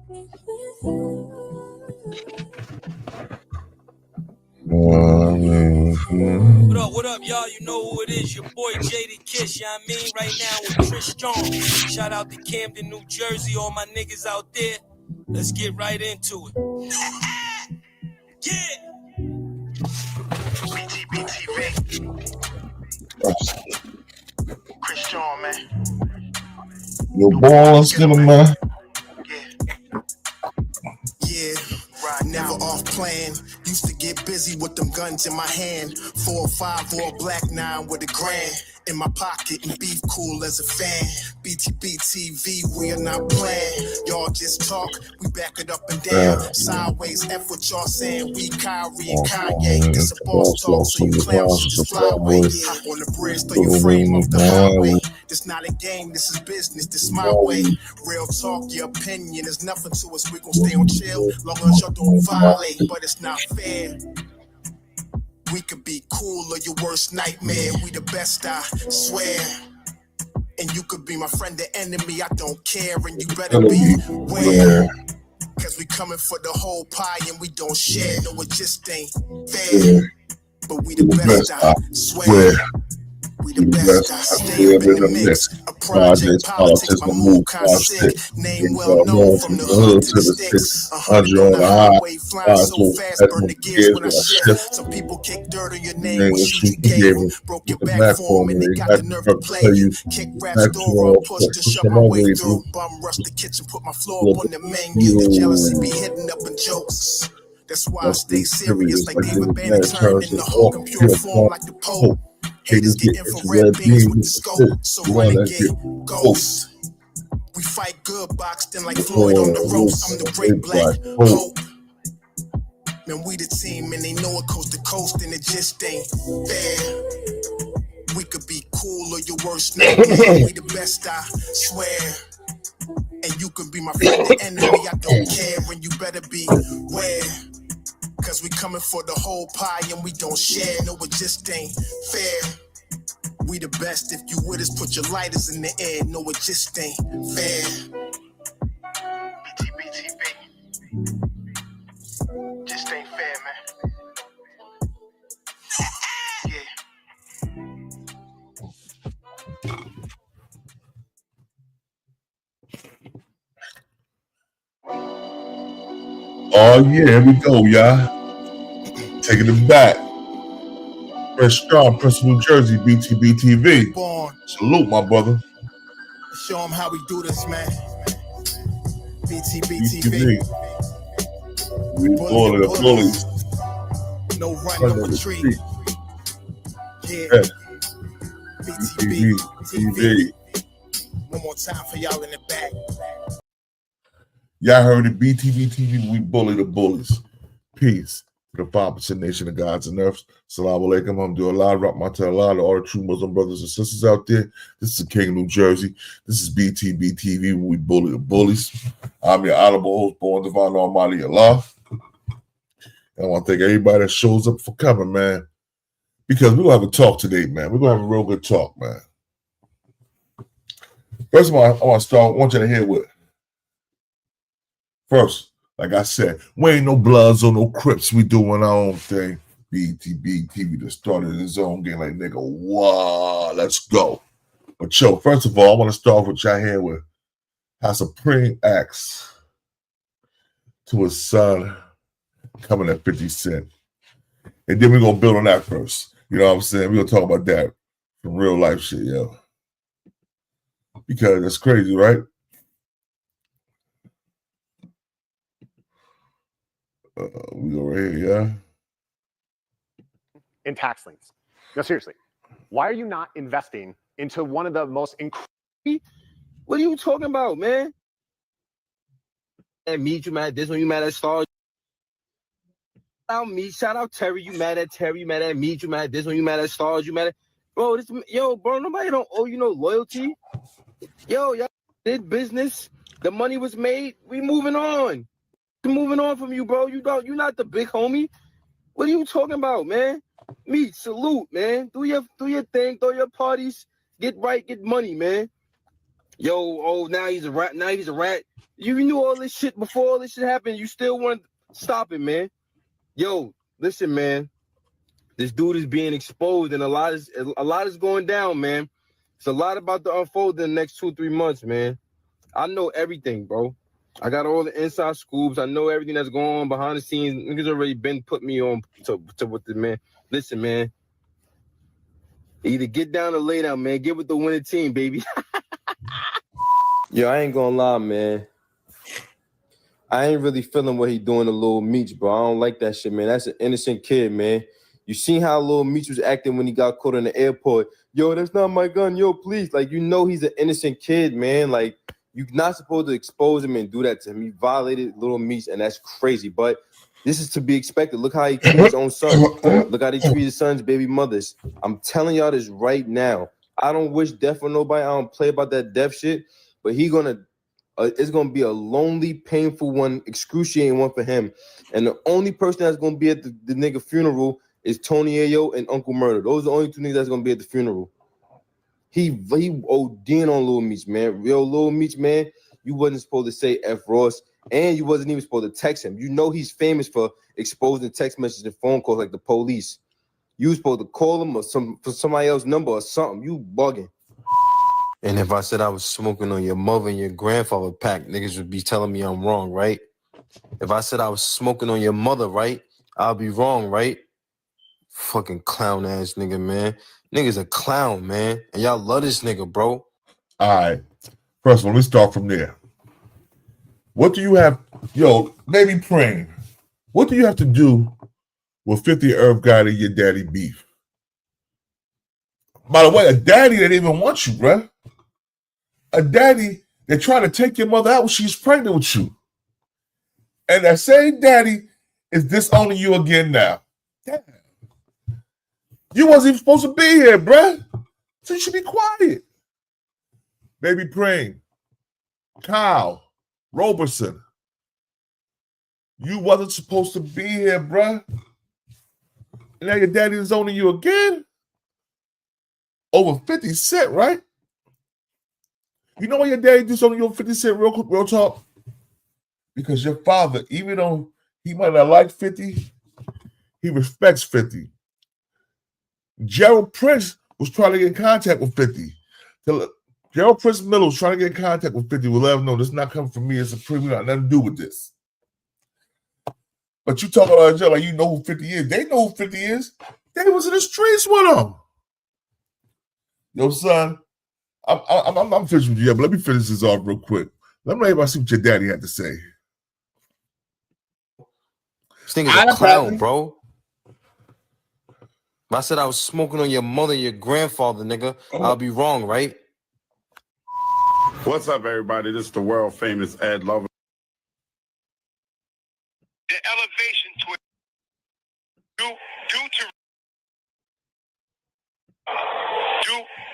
What up, y'all? You know who it is. Your boy Jada Kiss, you know what I mean? Right now with Tristan. Shout out to Camden, New Jersey, all my niggas out there. Let's get right into it. Yeah. BTBTV. Tristan, man. Your boy, let's get him, man. Yeah, right, never off plan. Used to get busy with them guns in my hand. 4 or 5 or a black 9 with a grand in my pocket and beef cool as a fan. BTBTV, we are not playing. Y'all just talk, we back it up and down. Sideways, F what y'all saying. We Kyrie and Kanye. This a boss talk, so you clowns should just fly away. Hop on the bridge, throw your frame off the highway. This not a game, this is business, this my way. Real talk, your opinion is nothing to us. We gon' stay on chill, long as y'all don't violate. But it's not fair. We could be cool or your worst nightmare. We the best, I swear. And you could be my friend or enemy, I don't care. And you better be aware. Cause we coming for the whole pie and we don't share. No, it just ain't fair. But we the best, I swear. We the best, I stay up in the mix. A project, politics, my move kinda sick. Name well known from the hood to the sticks. 100 on the highway, flying so fast, burn the gears when I shift. Some people kick dirt on your name, what you gave them. Broke your back for them and they got the nerve to play you. Kick raps door up, push to shove my way through. Bum rush the kitchen, put my floor up on the menu. The jealousy be hitting up in jokes. That's why I stay serious like David Banner turned in the whole computer form like the Pope. Haters get infrared beams with the scope, so renegade ghosts. We fight good, boxed in like Floyd on the ropes. I'm the great black hope. Man, we the team and they know it coast to coast and it just ain't fair. We could be cool or your worst nightmare. We the best, I swear. And you can be my friend or enemy, I don't care. And you better be aware. Cause we coming for the whole pie and we don't share. No, it just ain't fair. We the best, if you with us, put your lighters in the air. No, it just ain't fair. BTBTV. Just ain't fair, man. Oh yeah, here we go, y'all. Taking it back. Fresh Start, Prince, New Jersey, BTBTV. Salute, my brother. Show them how we do this, man. BTBTV. We bully the bullies. No run, no retreat. Yeah. BTBTV. One more time for y'all in the back. Y'all heard it, BTBTV, we bully the bullies. Peace. The 5% nation of gods and earths. Assalamu alaikum, alhamdulillah, rahmatullah, to all the true Muslim brothers and sisters out there. This is the King of New Jersey. This is BTBTV, we bully the bullies. I'm your honorable host, born divine almighty Allah. And I want to thank everybody that shows up for coming, man. Because we're going to have a talk today, man. We're going to have a real good talk, man. First of all, I want you to hear what. First, like I said, we ain't no Bloods or no Crips. We doing our own thing. BTBTV that started his own game like, nigga, wow, let's go. But yo, first of all, I want to start with y'all here with how Supreme acts to his son coming at 50 Cent. And then we're going to build on that first. You know what I'm saying? We're going to talk about that from real life shit, yo. Because that's crazy, right? We go right here, yeah. In tax liens. No, seriously. Why are you not investing into one of the most incredible? What are you talking about, man? And me, you mad at this one, you mad at Star. Shout out me, shout out Terry, you mad at Terry, you mad at me, you mad at this one, you mad at Stars, you mad at bro, this yo, bro, nobody don't owe you no loyalty. Yo, y'all did business, the money was made, we moving on. Moving on from you, bro. You're not the big homie. What are you talking about, man? Me, salute, man. Do your thing, throw your parties, get right, get money, man. Yo, oh, now he's a rat. Now he's a rat. You knew all this shit before all this shit happened. You still want to stop it, man. Yo, listen, man. This dude is being exposed, and a lot is going down, man. It's a lot about to unfold in the next 2-3 months, man. I know everything, bro. I got all the inside scoops. I know everything that's going on behind the scenes. Niggas already been put me on to what the man. Listen, man. Either get down or lay down, man. Get with the winning team, baby. Yo, I ain't gonna lie, man. I ain't really feeling what he doing to Lil Meech, bro. I don't like that shit, man. That's an innocent kid, man. You seen how Lil Meech was acting when he got caught in the airport. Yo, that's not my gun. Yo, please. Like, you know he's an innocent kid, man. Like, you're not supposed to expose him and do that to him. He violated Lil Meech, and that's crazy. But this is to be expected. Look how he treats his own son. Look how he treats his son's baby mothers. I'm telling y'all this right now. I don't wish death on nobody. I don't play about that death shit. But it's gonna be a lonely, painful one, excruciating one for him. And the only person that's gonna be at the nigga funeral is Tony Ayo and Uncle Murder. Those are the only two niggas that's gonna be at the funeral. He OD'ing on Lil Meech, man. Real Lil Meech, man. You wasn't supposed to say F Ross, and you wasn't even supposed to text him. You know he's famous for exposing text messages and phone calls like the police. You was supposed to call him for somebody else's number or something. You bugging. And if I said I was smoking on your mother and your grandfather pack, niggas would be telling me I'm wrong, right? If I said I was smoking on your mother, right, I'll be wrong, right? Fucking clown ass nigga, man. Nigga's a clown, man. And y'all love this nigga, bro. All right. First of all, let's start from there. What do you have, yo, baby praying? What do you have to do with 50 Irv Gotti and your daddy beef? By the way, a daddy that didn't even want you, bruh. A daddy that tried to take your mother out when she's pregnant with you. And that same daddy is disowning you again now. Damn. You wasn't even supposed to be here, bruh. So you should be quiet. Baby praying. Kyle Roberson. You wasn't supposed to be here, bruh. And now your daddy is owning you again? Over 50 Cent, right? You know why your daddy disowning you over 50 Cent, real talk? Because your father, even though he might not like 50, he respects 50. Gerald Prince was trying to get in contact with 50. Gerald Prince Miller was trying to get in contact with 50. We'll let him know this is not coming from me. It's a premium. Got nothing to do with this. But you talking about Gerald like you know who 50 is. They know who 50 is. They was in the streets with him. Yo, son, I'm finished with you, but let me finish this off real quick. Let me see what your daddy had to say. This nigga's a clown, bro. If I said I was smoking on your mother and your grandfather, nigga, I'll be wrong, right? What's up, everybody? This is the world famous Ed Lover. The elevation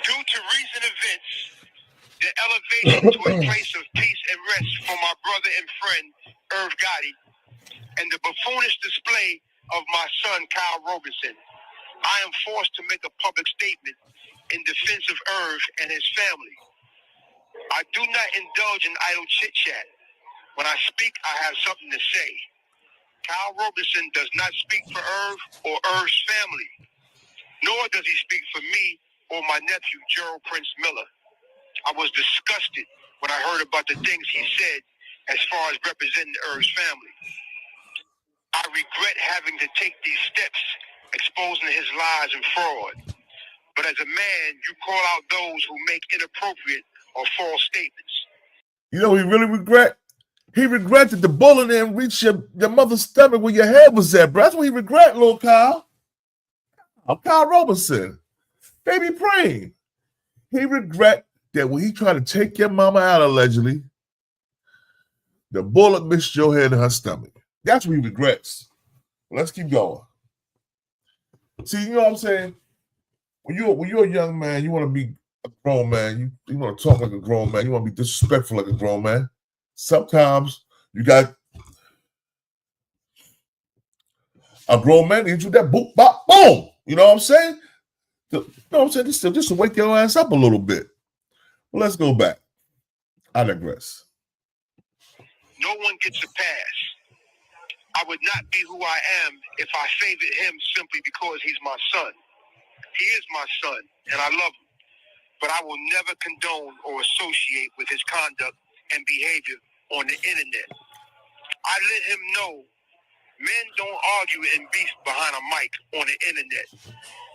due to recent events, the elevation to a place of peace and rest for my brother and friend Irv Gotti, and the buffoonish display of my son Kyle Roberson, I am forced to make a public statement in defense of Irv and his family. I do not indulge in idle chit-chat. When I speak, I have something to say. Kyle Roberson does not speak for Irv or Irv's family, nor does he speak for me or my nephew, Gerald Prince Miller. I was disgusted when I heard about the things he said as far as representing Irv's family. I regret having to take these steps, exposing his lies and fraud. But as a man, you call out those who make inappropriate or false statements. You know, he really regret. He regretted the bullet didn't reach your mother's stomach where your head was at, bro. That's what he regret, little Kyle. I'm Kyle Roberson. Baby praying. He regret that when he tried to take your mama out, allegedly, the bullet missed your head and her stomach. That's what he regrets. Let's keep going. See, you know what I'm saying? When you're a young man, you want to be a grown man. You want to talk like a grown man. You want to be disrespectful like a grown man. Sometimes you got a grown man into that boop, bop, boom. You know what I'm saying? You know what I'm saying? Just to wake your ass up a little bit. Well, let's go back. I digress. No one gets a pass. I would not be who I am if I favored him simply because he's my son. He is my son, and I love him. But I will never condone or associate with his conduct and behavior on the internet. I let him know men don't argue and beef behind a mic on the internet.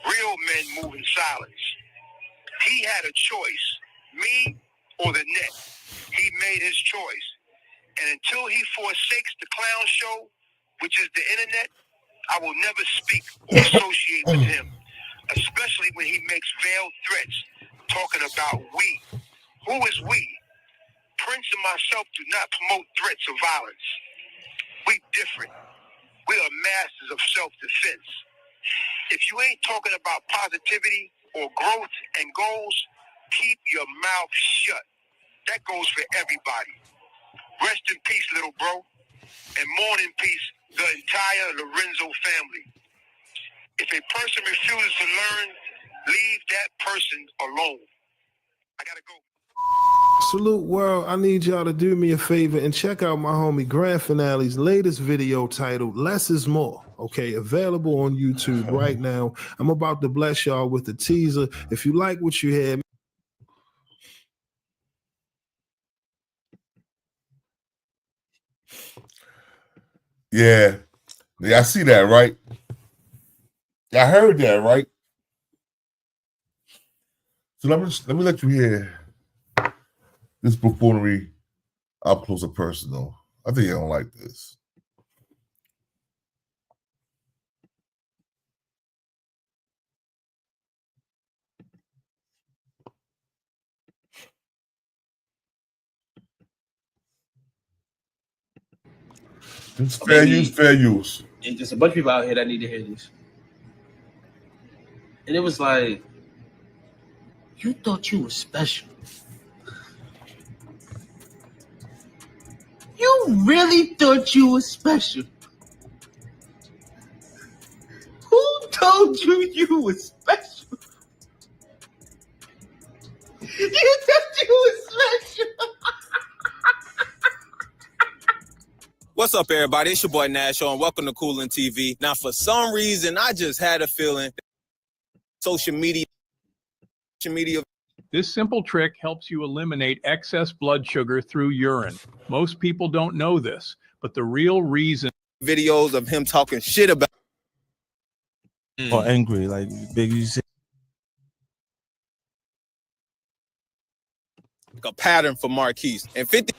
Real men move in silence. He had a choice, me or the net. He made his choice. And until he forsakes the clown show, which is the internet, I will never speak or associate with him, especially when he makes veiled threats talking about we. Who is we? Prince and myself do not promote threats of violence. We different. We are masters of self-defense. If you ain't talking about positivity or growth and goals, keep your mouth shut. That goes for everybody. Rest in peace, little bro. And mourn in peace, the entire Lorenzo family. If a person refuses to learn, leave that person alone. I gotta go. Salute world, I need y'all to do me a favor and check out my homie Grand Finale's latest video titled Less is More. Okay, available on YouTube right now. I'm about to bless y'all with a teaser. If you like what you hear, Yeah, I see that, right? I heard that, right? So let me let you hear this buffoonery up close and personal. I think you don't like this. It's fair use, fair use. And just a bunch of people out here that need to hear this. And it was like, you thought you were special. You really thought you were special. Who told you you were special? You thought you were special. What's up, everybody? It's your boy Nash, and welcome to Coolin TV. Now, for some reason, I just had a feeling social media. This simple trick helps you eliminate excess blood sugar through urine. Most people don't know this, but the real reason Videos of him talking shit about or angry, like Big you said. a pattern for Marquise. And 50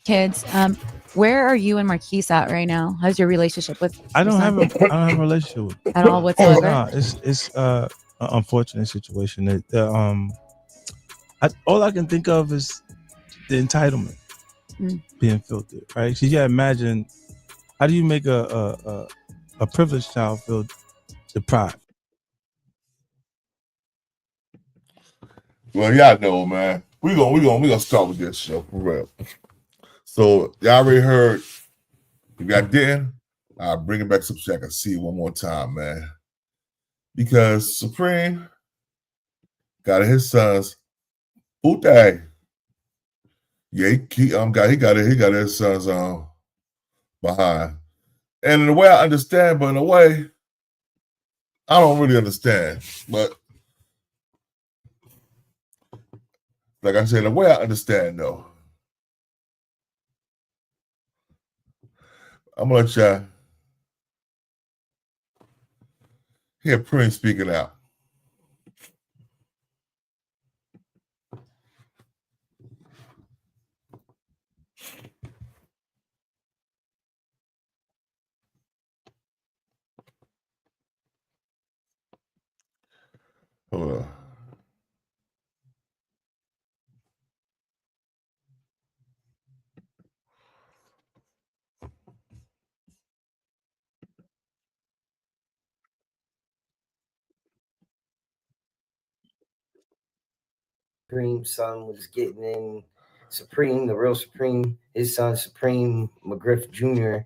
kids. Where are you and Marquise at right now? How's your relationship with? I don't have a relationship with at all whatsoever. No, it's an unfortunate situation that all I can think of is the entitlement being filtered, right? So you gotta imagine, how do you make a privileged child feel deprived? Well, y'all know, man. We gonna start with this show for real. So y'all already heard. If y'all didn't, I'll bring it back so I can see it one more time, man. Because Supreme got his son's booty. Yeah, he got his son's behind. And in the way I understand, but in a way I don't really understand. But like I said, the way I understand though, I'm gonna let y'all hear Prince speaking out. Hold on. Supreme son was getting in. Supreme, the real Supreme, his son Supreme McGriff Jr.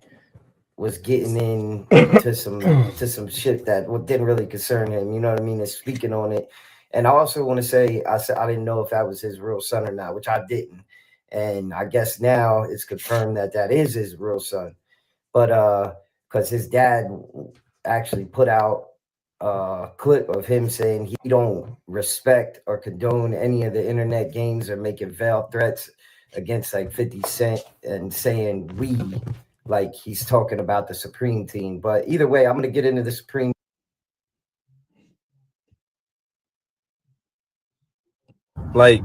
was getting in to some shit that didn't really concern him. You know what I mean? And speaking on it. And I also want to say, I didn't know if that was his real son or not, which I didn't. And I guess now it's confirmed that that is his real son. But because his dad actually put out a clip of him saying he don't respect or condone any of the internet games or making veiled threats against like 50 Cent and saying we, like he's talking about the Supreme team. But either way, I'm going to get into the Supreme. Like,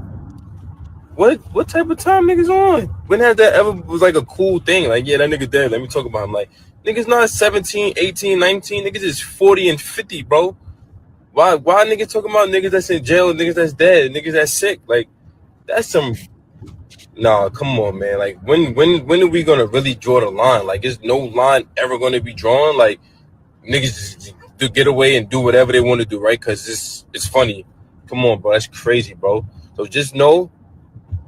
what type of time niggas on? When has that ever was like a cool thing? Like, yeah, that nigga dead. Let me talk about him. Like, niggas not 17, 18, 19. Niggas is 40 and 50, bro. Why niggas talking about niggas that's in jail and niggas that's dead, niggas that's sick? Like, that's some. Nah, come on, man. Like, when are we gonna really draw the line? Like, is no line ever gonna be drawn? Like, niggas just to get away and do whatever they want to do, right? Because it's funny. Come on, bro. That's crazy, bro. So just know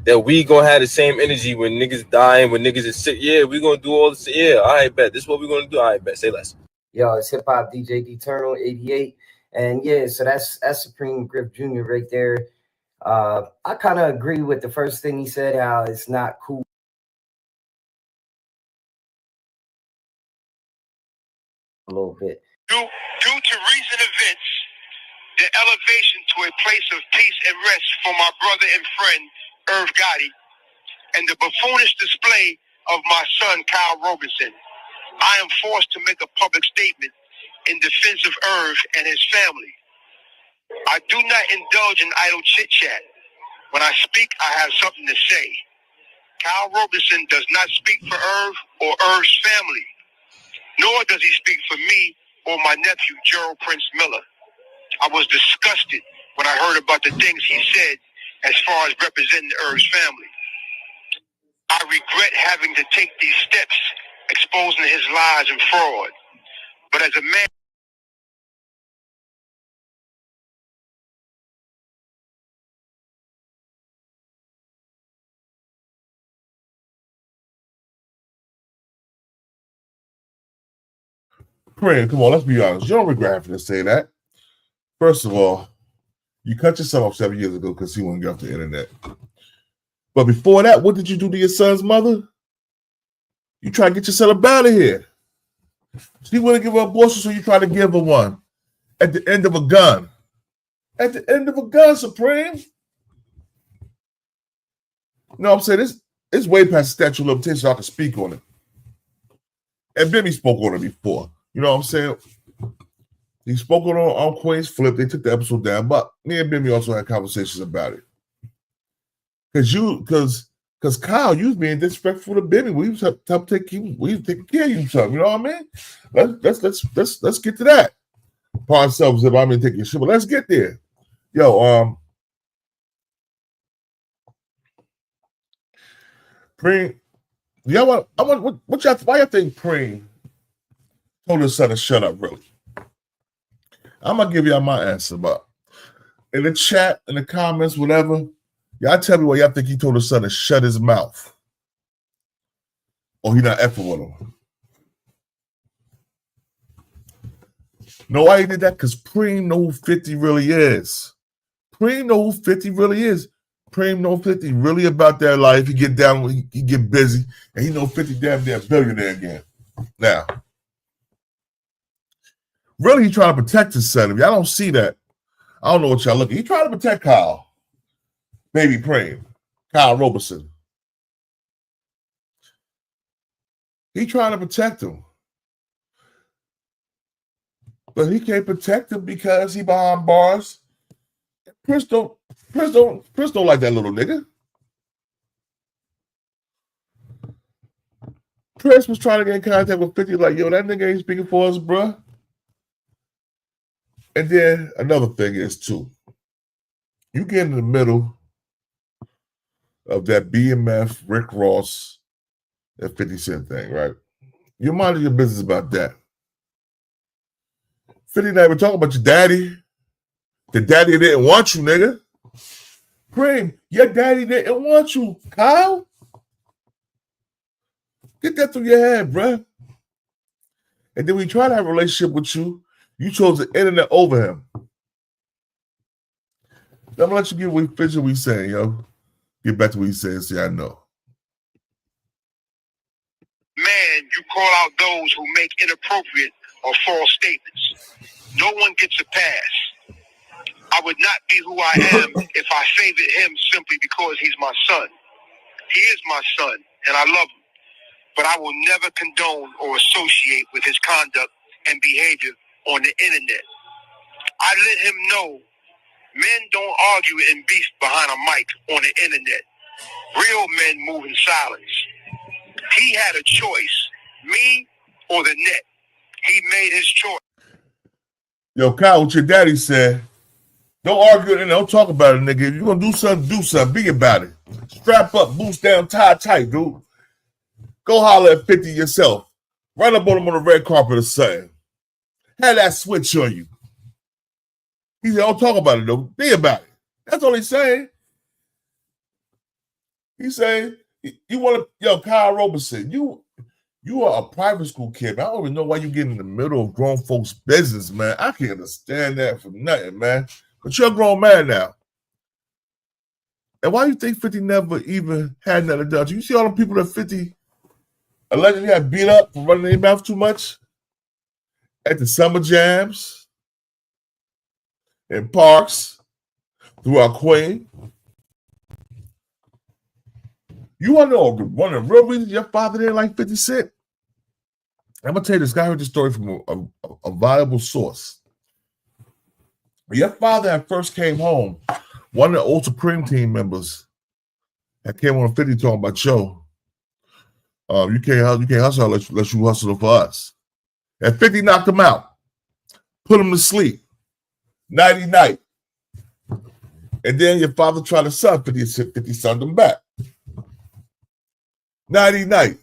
that we gonna have the same energy when niggas dying, when niggas is sick. Yeah, we gonna do all this. Yeah, all right, bet. This is what we gonna do. All right, bet. Say less. Yo, it's Hip Hop DJ Eternal 88. And yeah, so that's Supreme McGriff Jr. right there. I kind of agree with the first thing he said, how it's not cool. A little bit. Due to recent events, the elevation to a place of peace and rest for my brother and friend, Irv Gotti, and the buffoonish display of my son, Kyle Robertson, I am forced to make a public statement in defense of Irv and his family. I do not indulge in idle chit-chat. When I speak, I have something to say. Kyle Robertson does not speak for Irv or Irv's family, nor does he speak for me or my nephew, Gerald Prince Miller. I was disgusted when I heard about the things he said as far as representing Irv's family. I regret having to take these steps, exposing his lies and fraud. But as a man, Pray, come on, let's be honest. You don't regret having to say that. First of all, you cut yourself off 7 years ago because he wouldn't get off the internet. But before that, what did you do to your son's mother? You try to get yourself up out of here. She wouldn't give her abortion, so you try to give her one. At the end of a gun. At the end of a gun, Supreme. You know what I'm saying? It's way past the statute of limitations, so I can speak on it. And Bimmy spoke on it before. You know what I'm saying? He spoke on Queen's Flip. They took the episode down, but me and Bimmy also had conversations about it. Because Kyle, you was being disrespectful to Bimmy. We was taking care of you, something. You know what I mean? Let's get to that. Part ourselves if I'm gonna take your shit, but let's get there. Yo, Preem, why y'all think Preem told his son to shut up, really? I'm gonna give y'all my answer, but in the chat, in the comments, whatever, y'all tell me why y'all think he told his son to shut his mouth. Or he not effing with him. Know why he did that? Because Preem know who 50 really is. Preem know who 50 really is. Preem know 50 really about that life. He get down, he get busy, and he know 50 damn near billionaire again. Now, really, he trying to protect his son. If y'all don't see that, I don't know what y'all looking. He trying to protect Kyle. Baby Preem. Kyle Robertson. He trying to protect him. But he can't protect him because he behind bars. Chris don't like that little nigga. Chris was trying to get in contact with 50, like, yo, that nigga ain't speaking for us, bruh. And then another thing is, too, you get in the middle of that BMF, Rick Ross, and 50 Cent thing, right? You mind your business about that. 50 not even talking about your daddy. The daddy didn't want you, nigga. Preem, your daddy didn't want you, Kyle. Get that through your head, bruh. And then we try to have a relationship with you. You chose the internet over him. Now, I'm gonna let you get what we saying, yo. Get back to what he's saying. See, I know. hand, you call out those who make inappropriate or false statements. No one gets a pass. I would not be who I am if I favored him simply because he's my son. He is my son, and I love him. But I will never condone or associate with his conduct and behavior on the internet. I let him know men don't argue and beef behind a mic on the internet. Real men move in silence. He had a choice, me or the net. He made his choice. Yo, Kyle, what your daddy said, don't argue and don't talk about it, nigga. If you're going to do something, be about it. Strap up, boots down, tie tight, dude. Go holler at 50 yourself. Run up on him on the red carpet or something. Have that switch on you. He said, don't talk about it, though. Be about it. That's all he's saying. He's saying, you want to, yo, Kyle Roberson, you are a private school kid, man. I don't even know why you get in the middle of grown folks' business, man. I can't understand that for nothing, man. But you're a grown man now. And why do you think 50 never even had nothing done? You see all the people that 50 allegedly had beat up for running their mouth too much at the summer jams, in parks, throughout Queen. You want to know one of the real reasons your father didn't like 50 Cent? I'm going to tell you this. Guy heard this story from a viable source. Your father had first came home. One of the old Supreme Team members that came on 50 talking about, yo, you can't hustle unless you hustle for us. And 50 knocked him out, put him to sleep, nighty-night. And then your father tried to sub 50 sunned him back. Nighty-night.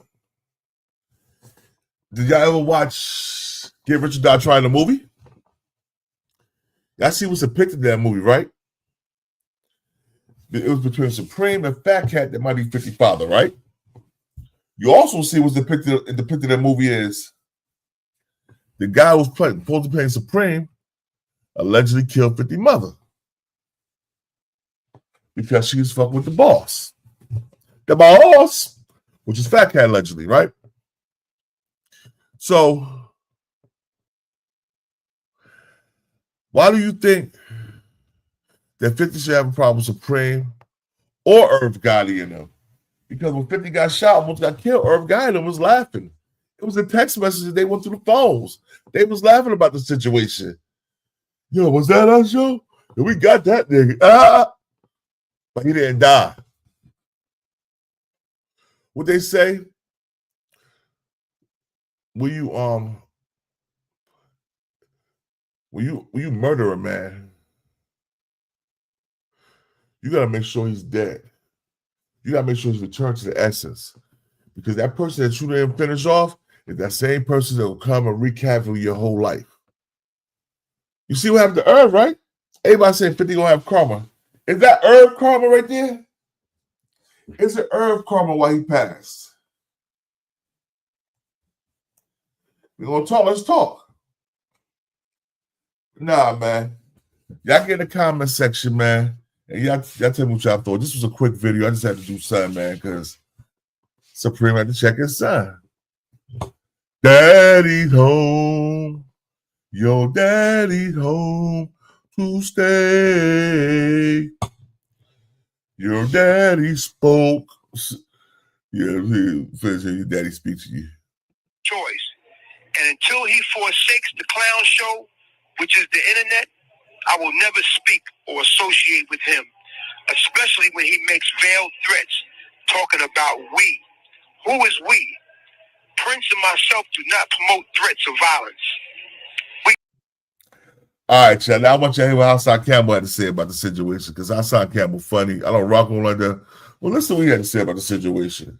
Did y'all ever watch Get Rich or Die Trying, the movie? Y'all see what's depicted in that movie, right? It was between Supreme and Fat Cat that might be 50 father, right? You also see what's depicted in that movie is the guy who was supposed to play Supreme allegedly killed 50 mother because she was fucking with the boss. The boss, which is Fat Cat allegedly, right? So, why do you think that 50 should have a problem with Supreme or Irv Gotti in them? Because when 50 got shot, almost got killed, Irv Gotti in them was laughing. It was the text messages they went through the phones. They was laughing about the situation. Yo, was that us, yo? And we got that nigga. But he didn't die. What they say? When you murder a man, you gotta make sure he's dead. You gotta make sure he's returned to the essence. Because that person that you didn't finish off is that same person that will come and wreak havoc with your whole life. You see what happened to Irv, right? Everybody saying 50 gonna have karma. Is that Irv karma right there? Is it Irv karma why he passed? We're gonna talk, let's talk. Nah, man. Y'all get in the comment section, man. And y'all tell me what y'all thought. This was a quick video. I just had to do something, man, because Supreme had to check his son. Daddy's home. Your daddy's home to stay. Your daddy spoke. Yeah, your daddy speaks to you. Choice. And until he forsakes the clown show, which is the internet, I will never speak or associate with him, especially when he makes veiled threats talking about we. Who is we? Prince and myself do not promote threats of violence. All right, y'all. Now I want you to hear what Hassan Campbell had to say about the situation, because Hassan Campbell funny. I don't rock him like that. Well, listen to what he had to say about the situation.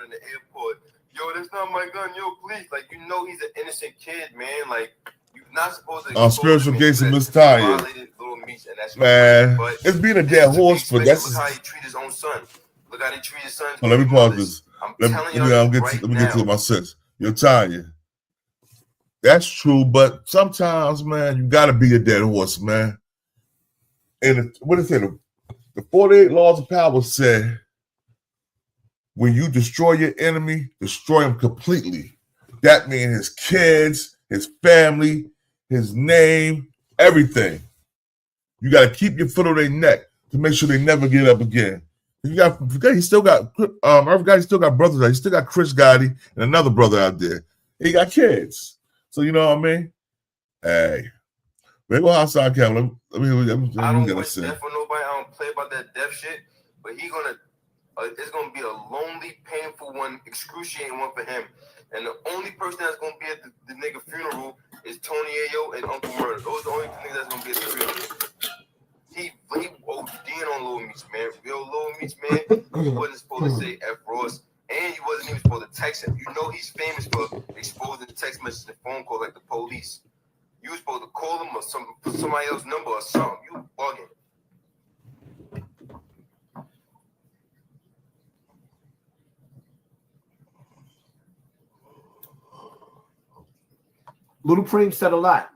in the airport. Yo, that's not my gun. Yo, please. Like, you know he's an innocent kid, man. Like, you're not supposed to. Our spiritual gates of Miss Tanya. Man, it's being a dead horse, but that's. Look how he treat his own son. Look how he treat his son. Let me pause this. Let me get to my sense. Yo, Tanya. That's true, but sometimes, man, you gotta be a dead horse, man. And what did it say? The 48 laws of power said, when you destroy your enemy, destroy him completely. That means his kids, his family, his name, everything. You got to keep your foot on their neck to make sure they never get up again. He still got brothers. He still got Chris Gotti and another brother out there. He got kids. So you know what I mean? Hey, maybe go outside, Campbell. Let me I don't wish death for nobody. I don't play about that death shit. But it's gonna be a lonely, painful one, excruciating one for him. And the only person that's gonna be at the nigga funeral is Tony Ayo and Uncle Murder. Those are the only two niggas that's gonna be at the funeral. He OD'ing on Lil Meats, man. Yo, Lil Meats, man, he wasn't supposed to say F Ross, and he wasn't even supposed to text him. You know he's famous for exposing text messages and phone calls like the police. You was supposed to call him or put somebody else's number or something. You bugging. Little Preem said a lot.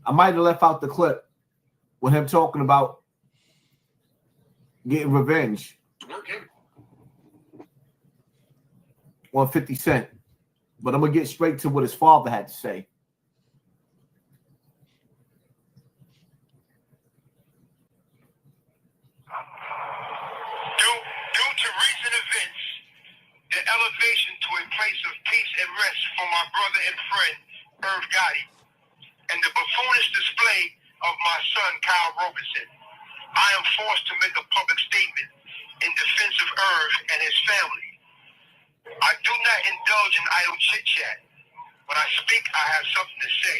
I might have left out the clip with him talking about getting revenge on 50 Cent. But I'm going to get straight to what his father had to say. Due to recent events, the elevation to a place of peace and rest for my brother and friend, Irv Gotti, and the buffoonish display of my son, Kyle Robertson, I am forced to make a public statement in defense of Irv and his family. I do not indulge in idle chit-chat. When I speak, I have something to say.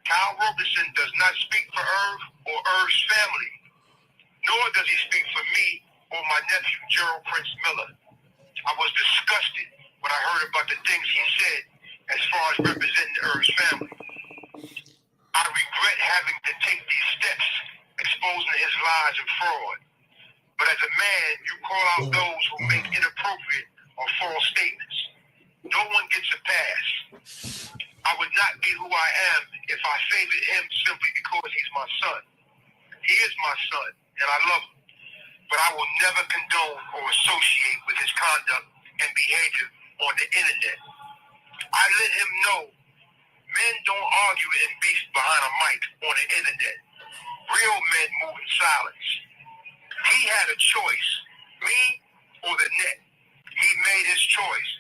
Kyle Robertson does not speak for Irv or Irv's family, nor does he speak for me or my nephew, Gerald Prince Miller. I was disgusted when I heard about the things he said as far as representing Irv's family. I regret having to take these steps, exposing his lies and fraud. But as a man, you call out those who make inappropriate or false statements. No one gets a pass. I would not be who I am if I favored him simply because he's my son. He is my son, and I love him. But I will never condone or associate with his conduct and behavior on the internet. I let him know men don't argue and beef behind a mic on the internet. Real men move in silence. He had a choice, me or the net. He made his choice.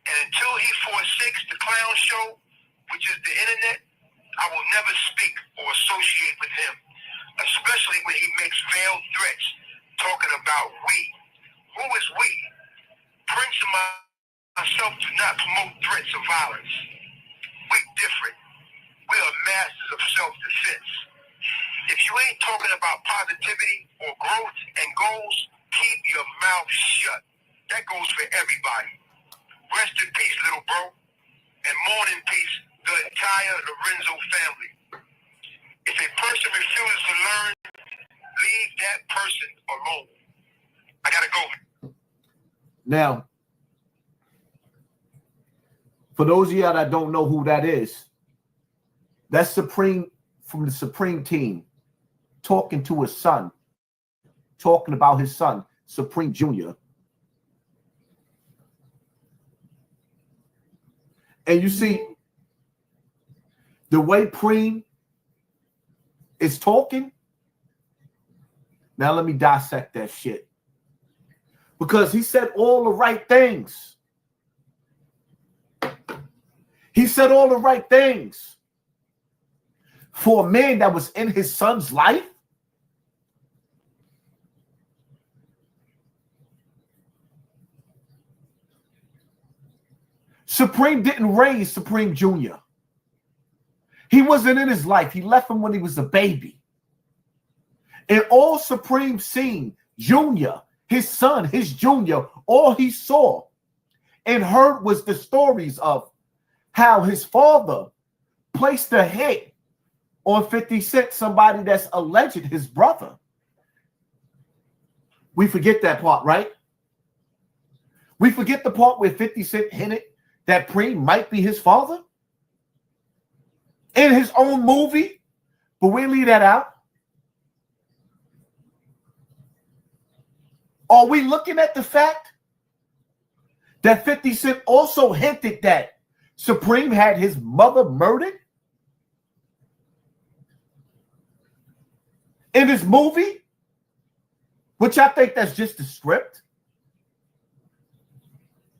And until he forsakes the clown show, which is the internet, I will never speak or associate with him, especially when he makes veiled threats talking about we. Who is we? Prince and myself do not promote threats of violence. We different. We are masters of self-defense. If you ain't talking about positivity or growth and goals, keep your mouth shut. That goes for everybody. Rest in peace, little bro. And mourn in peace, the entire Lorenzo family. If a person refuses to learn, leave that person alone. I gotta go. Now, for those of y'all that don't know who that is, that's Supreme from the Supreme team talking to his son, talking about his son, Supreme Jr. And you see, the way Preem is talking, now let me dissect that shit. Because he said all the right things. He said all the right things. For a man that was in his son's life, Supreme didn't raise Supreme Jr. He wasn't in his life. He left him when he was a baby. And all Supreme seen, Junior, his son, his junior, all he saw and heard was the stories of how his father placed a hit on 50 Cent, somebody that's alleged his brother. We forget that part, right? We forget the part where 50 Cent hinted that Preem might be his father in his own movie, but we leave that out. Are we looking at the fact that 50 Cent also hinted that Supreme had his mother murdered in his movie? Which I think that's just the script.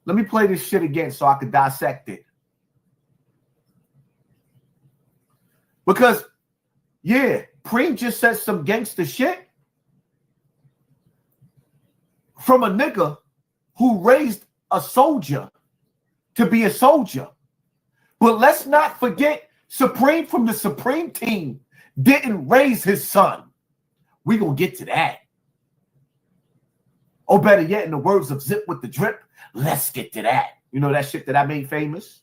Let me play this shit again so I can dissect it. Because, yeah, Preem just said some gangster shit from a nigga who raised a soldier to be a soldier. But let's not forget, Supreme from the Supreme team didn't raise his son. We're going to get to that. Or better yet, in the words of Zip with the Drip, let's get to that. You know that shit that I made famous?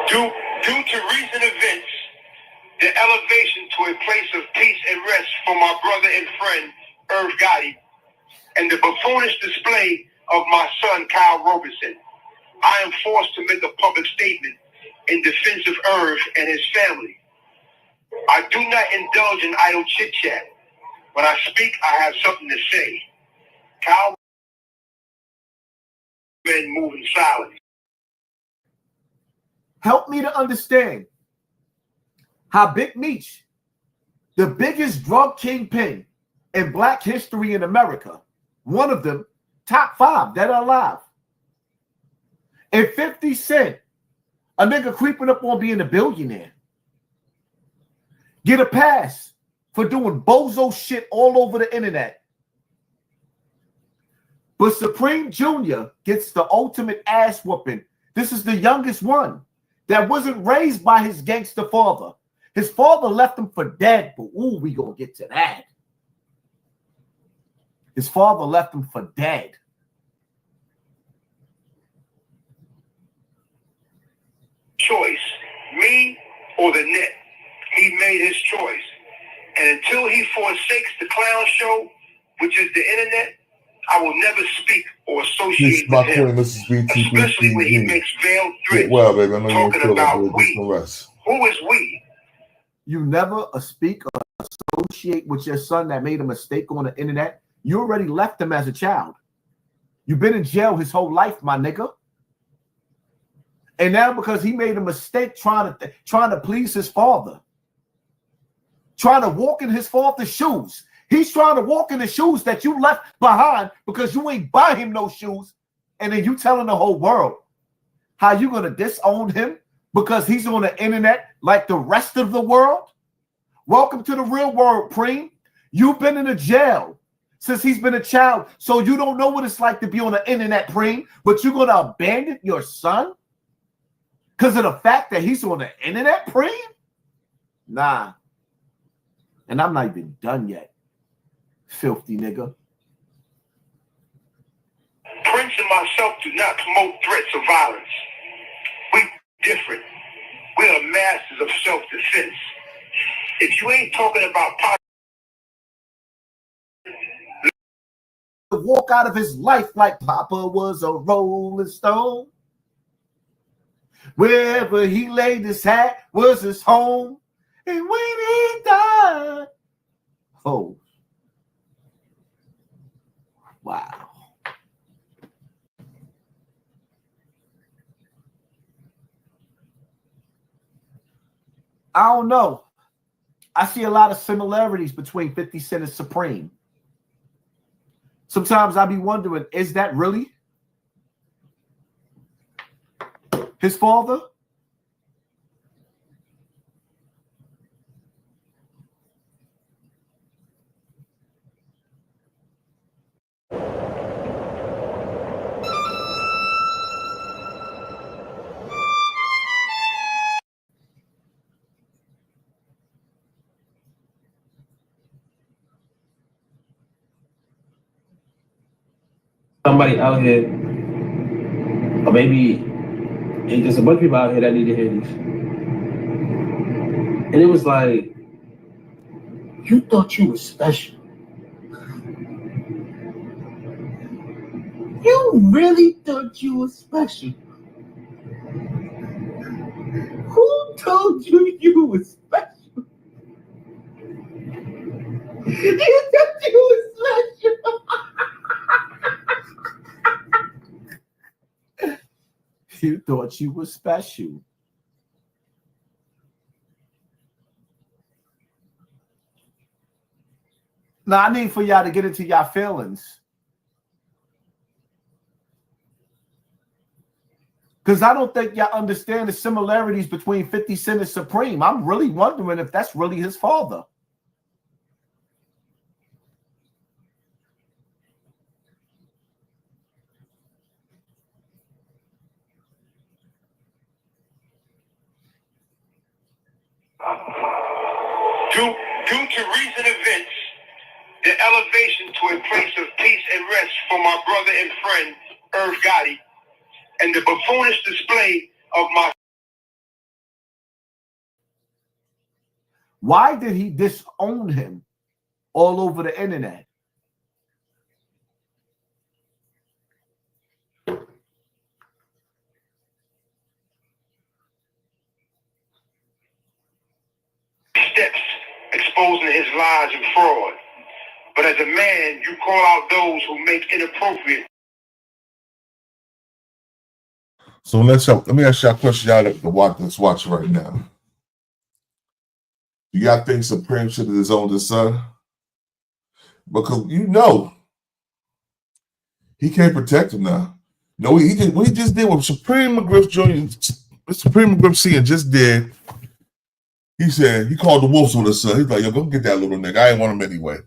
Due to recent events, the elevation to a place of peace and rest for my brother and friend, Irv Gotti, and the buffoonish display of my son, Kyle Robertson, I am forced to make a public statement in defense of Irv and his family. I do not indulge in idle chit-chat. When I speak, I have something to say. Kyle men move in silence. Help me to understand how Big Meech, the biggest drug kingpin in black history in America, one of them, top 5 that are alive, and 50 Cent, a nigga creeping up on being a billionaire, get a pass for doing bozo shit all over the internet. But Supreme Jr. gets the ultimate ass whooping. This is the youngest one that wasn't raised by his gangster father. His father left him for dead, but ooh, we gonna get to that. His father left him for dead. Choice, me or the net. He made his choice. And until he forsakes the clown show, which is the internet, I will never speak or associate with him. Especially when he makes veiled threats baby. I know talking you about feel we. rest. Who is we? You never speak or associate with your son that made a mistake on the internet. You already left him as a child. You've been in jail his whole life, my nigga. And now because he made a mistake trying to please his father, trying to walk in his father's shoes. He's trying to walk in the shoes that you left behind because you ain't buy him no shoes. And then you telling the whole world how you going to disown him because he's on the internet like the rest of the world. Welcome to the real world, Preem. You've been in a jail since he's been a child. So you don't know what it's like to be on the internet, Preem, but you're going to abandon your son because of the fact that he's on the internet, Preem? Nah. And I'm not even done yet. Filthy nigga. Prince and myself do not promote threats of violence. We different. We are masters of self-defense. If you ain't talking about walk out of his life like Papa was a Rolling Stone. Wherever he laid his hat was his home. And when he died, oh, wow. I don't know. I see a lot of similarities between 50 Cent and Supreme. Sometimes I be wondering, is that really his father? somebody out here, or maybe there's a bunch of people out here that need to hear these. And it was like, you thought you were special. You really thought you were special. Who told you you were special? You thought you were special. You thought you were special. Now, I need for y'all to get into y'all feelings. Because I don't think y'all understand the similarities between 50 Cent and Supreme. I'm really wondering if that's really his father. Due to recent events, the elevation to a place of peace and rest for my brother and friend, Irv Gotti, and the buffoonish display of my... Why did he disown him all over the internet? steps exposing his lies and fraud. But as a man, you call out those who make inappropriate. So let me ask y'all a question, y'all that's watching right now. Do y'all think Supreme should have disowned his son? Because he can't protect him now. No, what he just did what Supreme McGriff Jr., Supreme McGriff Sr. just did. He said, he called the wolves on his son. He's like, yo, go get that little nigga. I ain't want him anyway.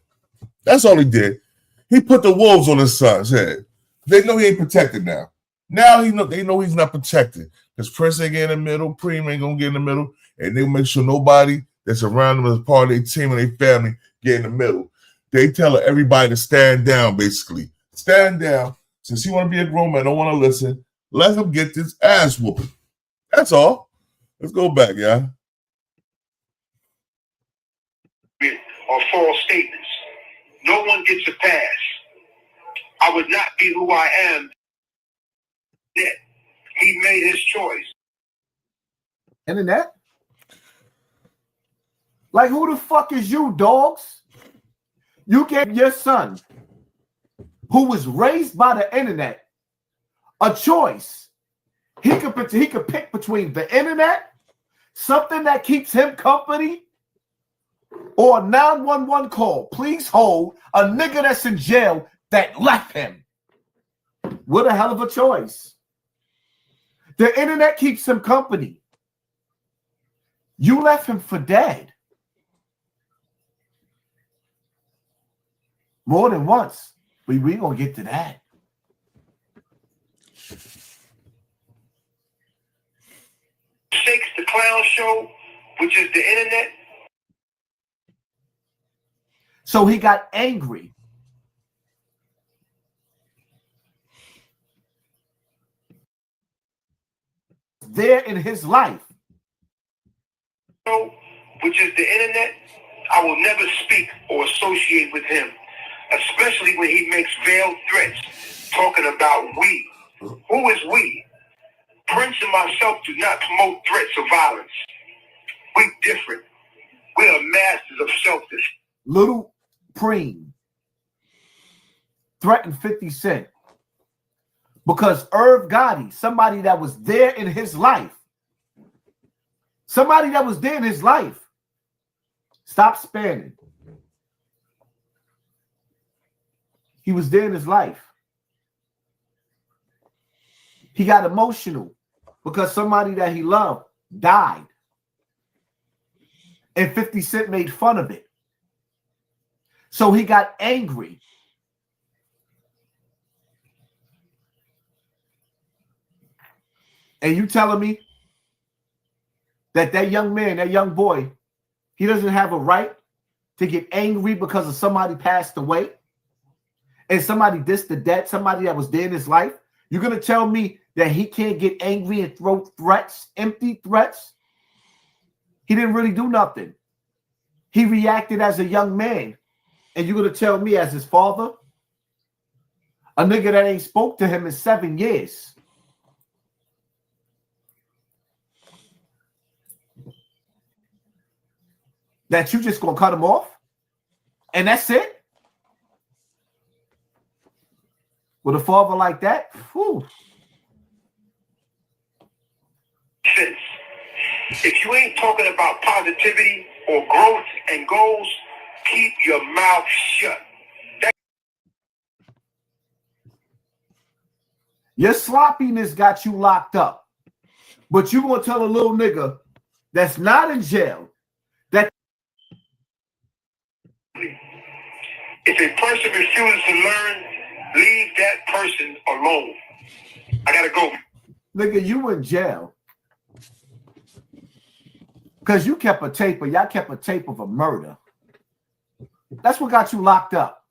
That's all he did. He put the wolves on his son's head. They know he ain't protected now. Now they know he's not protected. Because Prince ain't getting in the middle, Preem ain't gonna get in the middle, and they'll make sure nobody that's around them as part of their team and their family get in the middle. They tell everybody to stand down, basically. Stand down. Since he want to be a grown man, don't want to listen, let him get this ass whooping. That's all. Let's go back, y'all. Or false statements. No one gets a pass. I would not be who I am. Yet he made his choice. Internet? Like, who the fuck is you, dogs? You gave your son, who was raised by the internet, a choice. He could pick between the internet, something that keeps him company, or a 911 call. Please hold a nigga that's in jail that left him. What a hell of a choice. The internet keeps him company. You left him for dead. More than once. We gonna get to that. Shakes the Clown Show, which is the internet. So he got angry. There in his life. Which is the internet. I will never speak or associate with him, especially when he makes veiled threats, talking about we. Who is we? Prince and myself do not promote threats of violence. We different. We are masters of self-defense. Little Preem threatened 50 Cent because Irv Gotti, somebody that was there in his life, stop spanning. He was there in his life. He got emotional because somebody that he loved died. And 50 Cent made fun of it. So he got angry. And you telling me that young man, that young boy, he doesn't have a right to get angry because of somebody passed away? and somebody dissed the dead, somebody that was there in his life, you're going to tell me that he can't get angry and throw threats, empty threats? He didn't really do nothing. He reacted as a young man. And you're going to tell me as his father, a nigga that ain't spoke to him in 7 years, that you just going to cut him off? And that's it? With a father like that? Whew. If you ain't talking about positivity or growth and goals, keep your mouth shut. Your sloppiness got you locked up. But you going to tell a little nigga that's not in jail that if a person refuses to learn, leave that person alone. I gotta go. Nigga, you in jail because you kept a tape, or y'all kept a tape of a murder. That's what got you locked up.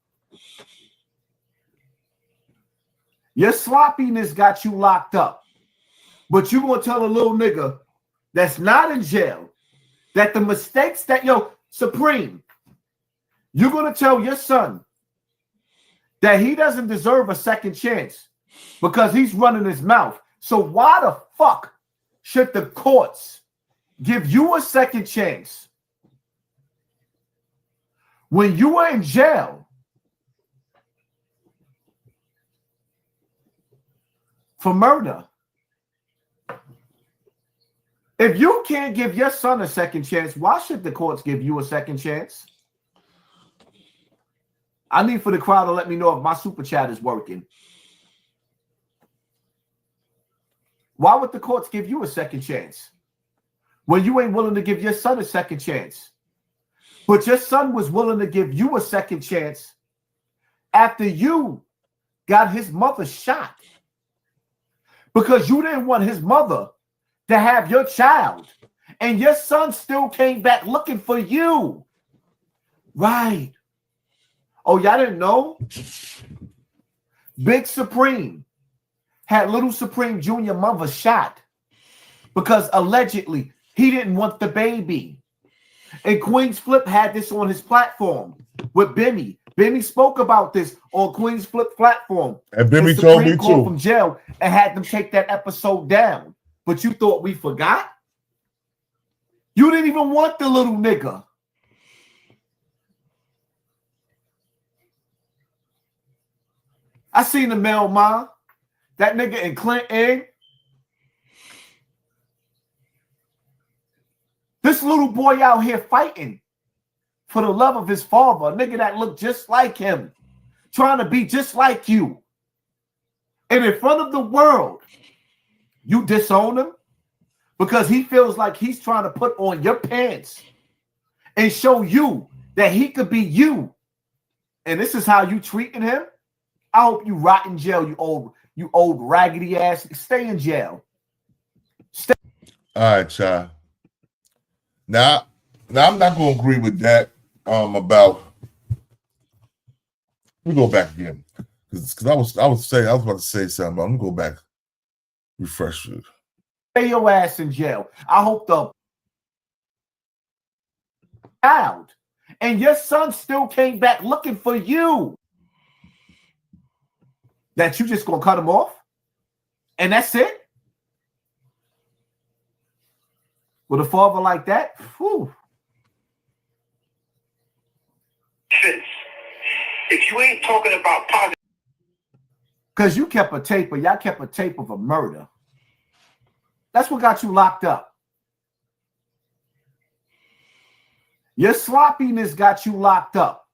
Your sloppiness got you locked up. But you gonna tell a little nigga that's not in jail that the mistakes that, Supreme, you're gonna tell your son that he doesn't deserve a second chance because he's running his mouth. So why the fuck should the courts give you a second chance when you were in jail for murder? If you can't give your son a second chance, why should the courts give you a second chance? I need for the crowd to let me know if my super chat is working. Why would the courts give you a second chance when you ain't willing to give your son a second chance? But your son was willing to give you a second chance after you got his mother shot because you didn't want his mother to have your child, and your son still came back looking for you. Right. Oh, y'all didn't know? Big Supreme had Little Supreme Jr. mother shot because allegedly he didn't want the baby. And Queen's Flip had this on his platform with Benny. Benny spoke about this on Queen's Flip platform. And Benny told me called too. from jail and had them take that episode down. But you thought we forgot? You didn't even want the little nigga. I seen the Mel Ma, that nigga in Clinton. This little boy out here fighting for the love of his father, a nigga that looked just like him, trying to be just like you. And in front of the world, you disown him because he feels like he's trying to put on your pants and show you that he could be you. And this is how you treating him? I hope you rot in jail, you old raggedy ass. Stay in jail. Stay. All right, child. Now I'm not going to agree with that. About. Let me go back again because I was about to say something. I'm gonna go back. Refresh you. Stay your ass in jail. I hope the child and your son still came back looking for you. That you just gonna cut him off? And that's it? With a father like that? Whew. If you ain't talking about positive, because you kept a tape, or y'all kept a tape of a murder. That's what got you locked up. Your sloppiness got you locked up.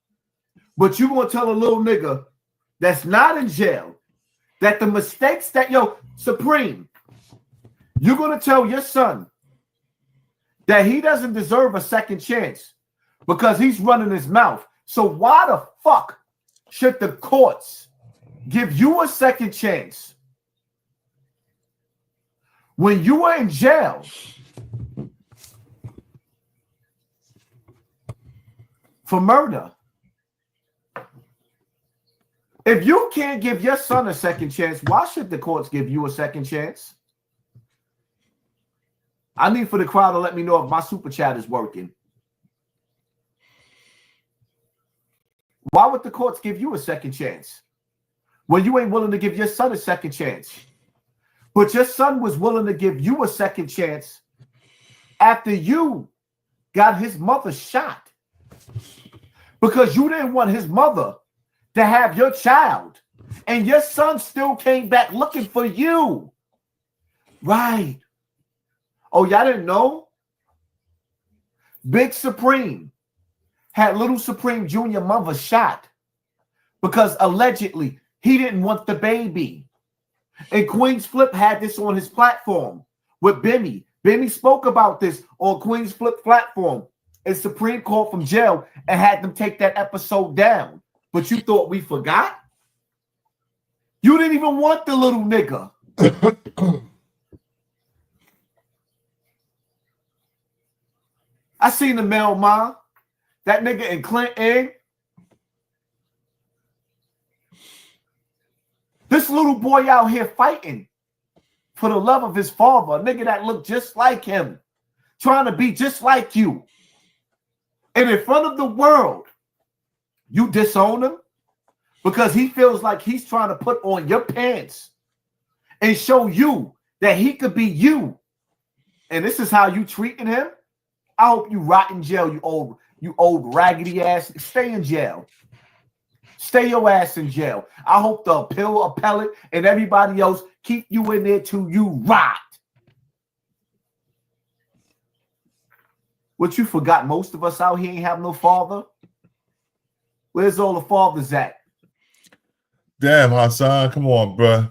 But you gonna tell a little nigga that's not in jail that the mistakes that, Supreme, you're gonna tell your son that he doesn't deserve a second chance because he's running his mouth. So why the fuck should the courts give you a second chance when you were in jail for murder? If you can't give your son a second chance, why should the courts give you a second chance? I need for the crowd to let me know if my super chat is working. Why would the courts give you a second chance when you ain't willing to give your son a second chance? But your son was willing to give you a second chance after you got his mother shot because you didn't want his mother to have your child, and your son still came back looking for you. Right. Oh, y'all didn't know? Big Supreme had Little Supreme Jr. mother shot because allegedly he didn't want the baby. And Queen's Flip had this on his platform with Benny. Benny spoke about this on Queen's Flip platform. And Supreme called from jail and had them take that episode down. But you thought we forgot? You didn't even want the little nigga. I seen the mail, Ma. That nigga in Clinton. This little boy out here fighting for the love of his father, a nigga that looked just like him, trying to be just like you. And in front of the world, you disown him because he feels like he's trying to put on your pants and show you that he could be you. And this is how you treating him? I hope you rot in jail, you old raggedy ass. Stay in jail. Stay your ass in jail. I hope the appellate, and everybody else keep you in there till you rot. What you forgot, most of us out here ain't have no father. Where's all the fathers at? Damn, Hassan, come on, bro.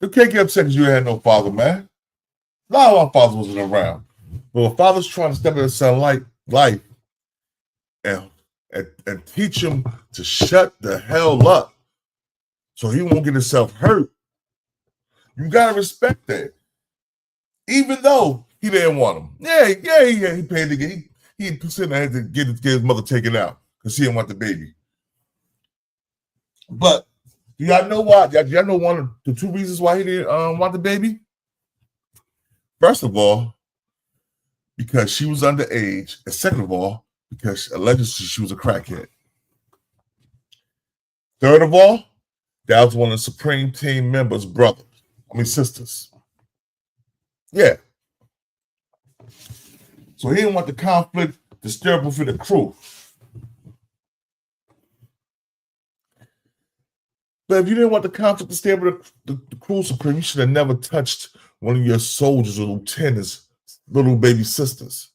You can't get upset because you had no father, man. A lot of our fathers wasn't around. But a father's trying to step into his son's life and teach him to shut the hell up so he won't get himself hurt. You got to respect that. Even though he didn't want him. Yeah, he paid to get, he sitting there to get his mother taken out because he didn't want the baby. But do y'all know why? Y'all know one of the two reasons why he didn't want the baby? First of all, because she was underage, and second of all, because allegedly she was a crackhead. Third of all, that was one of the Supreme Team members' sisters. Yeah. So he didn't want the conflict disturbing for the crew. But if you didn't want the conflict to stay with the crew, Supreme, you should have never touched one of your soldiers or lieutenants' little baby sisters.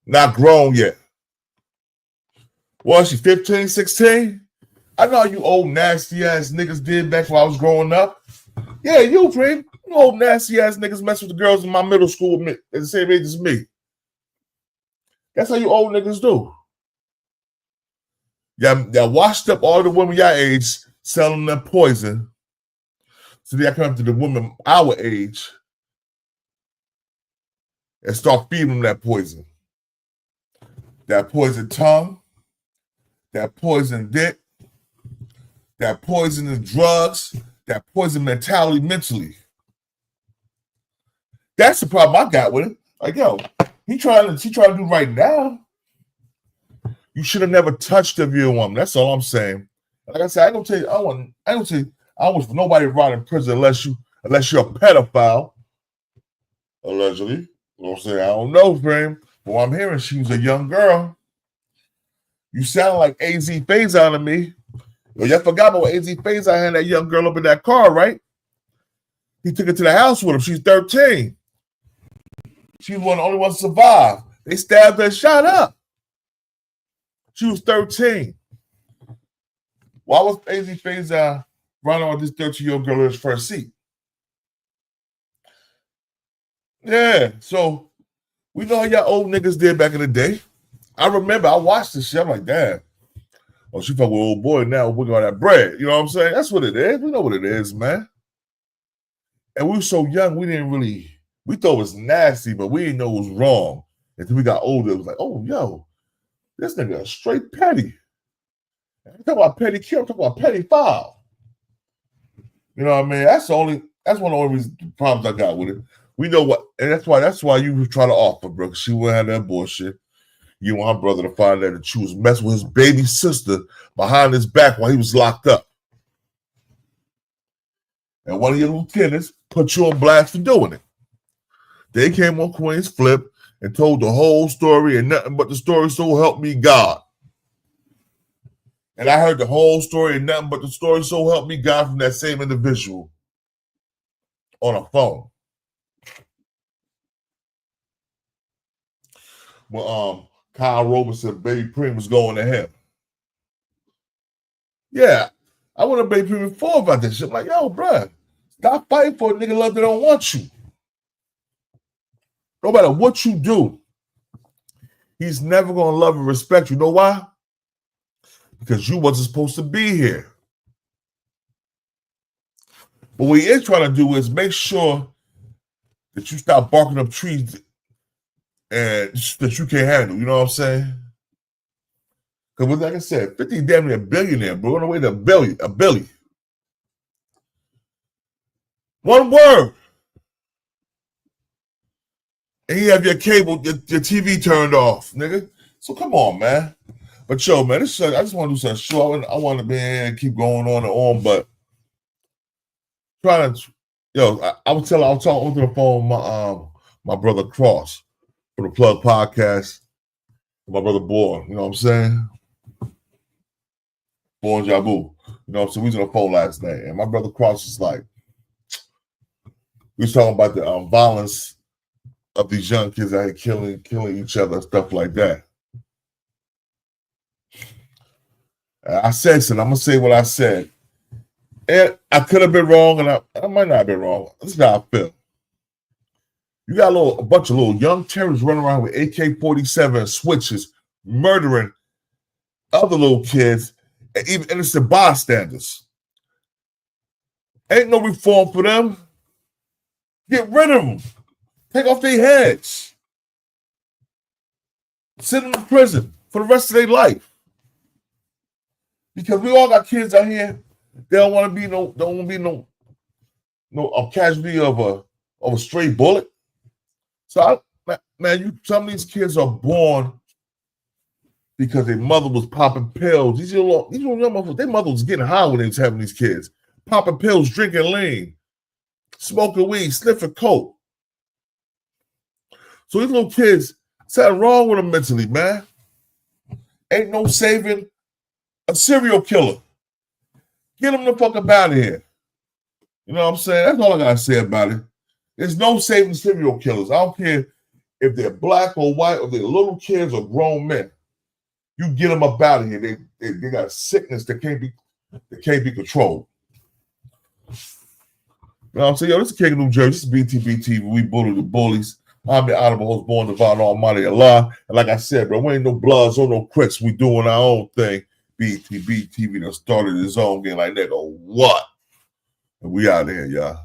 Not grown yet. Was she 15, 16? I know you old nasty ass niggas did back when I was growing up. Yeah, you, Supreme. You old nasty ass niggas mess with the girls in my middle school at the same age as me. That's how you old niggas do. Y'all washed up all the women your age selling them poison. So they come up to the women our age and start feeding them that poison. That poison tongue, that poison dick, that poison in drugs, that poison mentality mentally. That's the problem I got with it. Like, yo, she trying to do right now. You should have never touched a real woman. That's all I'm saying. Like I said, I ain't gonna tell you, I don't want for nobody to rot in prison unless you're a pedophile. Allegedly. You know what I'm saying? I don't know, friend. But what I'm hearing, she was a young girl. You sound like AZ Faison to me. Well, y'all forgot about AZ Faison had that young girl up in that car, right? He took her to the house with him. She's 13. She was the only one to survive. They stabbed her and shot up. She was 13. Why was AZ Faison running on this 13-year-old girl in his first seat? Yeah, so we know how y'all old niggas did back in the day. I remember I watched this shit. I'm like, damn. Oh, she fuck with old boy now. We're going that bread. You know what I'm saying? That's what it is. We know what it is, man. And we were so young, we thought it was nasty, but we didn't know it was wrong. Until we got older, it was like, oh, yo, this nigga is straight petty. I'm talking about petty kill. I'm talking about petty foul. You know what I mean? That's one of the only problems I got with it. We know what, and that's why you try to offer, bro. She wouldn't have that bullshit. You want her brother to find out that you was messing with his baby sister behind his back while he was locked up. And one of your lieutenants put you on blast for doing it. They came on Queen's Flip and told the whole story and nothing but the story, so help me God. And I heard the whole story and nothing but the story, so help me God, from that same individual on a phone. Well, Kyle Roberson, Baby Preem was going to him. Yeah, I want to Baby Preem before about this shit. I'm like, yo, bruh, stop fighting for a nigga love that don't want you. No matter what you do, he's never going to love and respect you. You know why? Because you wasn't supposed to be here. But what he is trying to do is make sure that you stop barking up trees and that you can't handle. You know what I'm saying? Because like I said, 50 damn near a billionaire, bro. On the way to a billion. One word. And you have your cable, your TV turned off, nigga. So come on, man. But yo, man, this shit, I just want to do something short. I want to be here and keep going on and on, but trying to, I was talking on the phone with my brother Cross from the Plug Podcast. My brother Boy, you know what I'm saying? Boy and Jabu. You know what I'm saying? We was on the phone last night, and my brother Cross is like, we was talking about the violence of these young kids out here killing each other and stuff like that. I said something. I'm gonna say what I said, and I could have been wrong, and I might not have been wrong. This is how I feel. You got a bunch of little young terrorists running around with AK-47 and switches, murdering other little kids and even innocent bystanders. Ain't no reform for them. Get rid of them. Take off their heads. Send them to prison for the rest of their life. Because we all got kids out here. They don't want to be no casualty of a stray bullet. So some of these kids are born because their mother was popping pills. These young motherfuckers, their mother was getting high when they was having these kids. Popping pills, drinking lean, smoking weed, sniffing coke. So these little kids, something wrong with them mentally, man. Ain't no saving a serial killer. Get them the fuck up out of here. You know what I'm saying? That's all I gotta say about it. There's no saving serial killers. I don't care if they're black or white, or they're little kids or grown men. You get them up out of here. They got sickness that can't be controlled. You know what I'm saying? Yo, this is King of New Jersey. This is BTBTV. We bully the bullies. I'm the honorable host, born divine Almighty Allah. And like I said, bro, we ain't no Bloods or no Crips. We doing our own thing. BTBTV that started his own game. Like, nigga, what? And we out of here, y'all.